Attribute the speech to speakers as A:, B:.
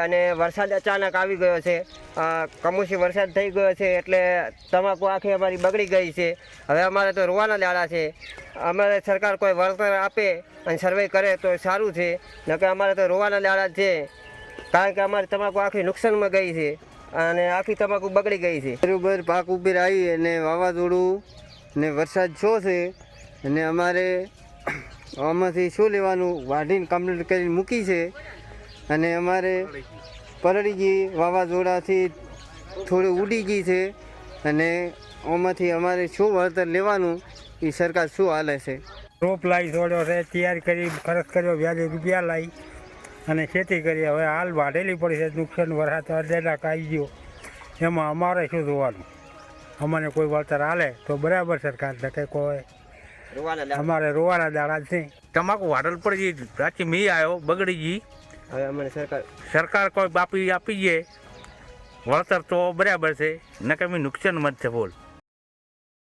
A: અને વરસાદ અચાનક આવી ગયો છે, કમોસમી વરસાદ થઈ ગયો છે એટલે તમાકુ આખી અમારી બગડી ગઈ છે. હવે અમારે તો રોવાના દાડા છે. અમારે સરકાર કોઈ વળતર આપે અને સર્વે કરે તો સારું છે, નકર અમારે તો રોવાના દાડા છે. કારણ કે અમારી તમાકુ આખી નુકસાનમાં ગઈ છે અને આખી તમાકુ બગડી ગઈ છે.
B: બરોબર પાક ઉપર આવી અને વાવાઝોડું ને વરસાદ છો છે અને અમારે આમાંથી શું લેવાનું વાઢીને કમ્પ્લીટ કરીને મૂકી છે અને અમારે પલળી ગઈ વાવાઝોડાથી થોડી ઉડી ગઈ છે અને આમાંથી અમારે શું વળતર લેવાનું એ સરકાર શું હાલે છે.
C: રોપ લાવી છોડ્યો છે, તૈયાર કરી ખર્ચ કર્યો, વ્યાજે રૂપિયા લાવી અને ખેતી કરી. હવે હાલ વાઢેલી પડી છે, નુકસાન વરસાદ અડધેલાક આવી ગયો. એમાં અમારે શું જોવાનું? અમને કોઈ વળતર હાલે તો બરાબર સરકાર કે કોઈ અમારે રોવાના દાડા છે.
D: તમાકુ વાઢલ પડી ગઈ, રાચી મી આવ્યો બગડી ગઈ.
A: હવે અમને
D: સરકાર કોઈ બાપી આપી જાય વળતર તો બરાબર છે, નકર નુકસાનમાં જ છે બોલ.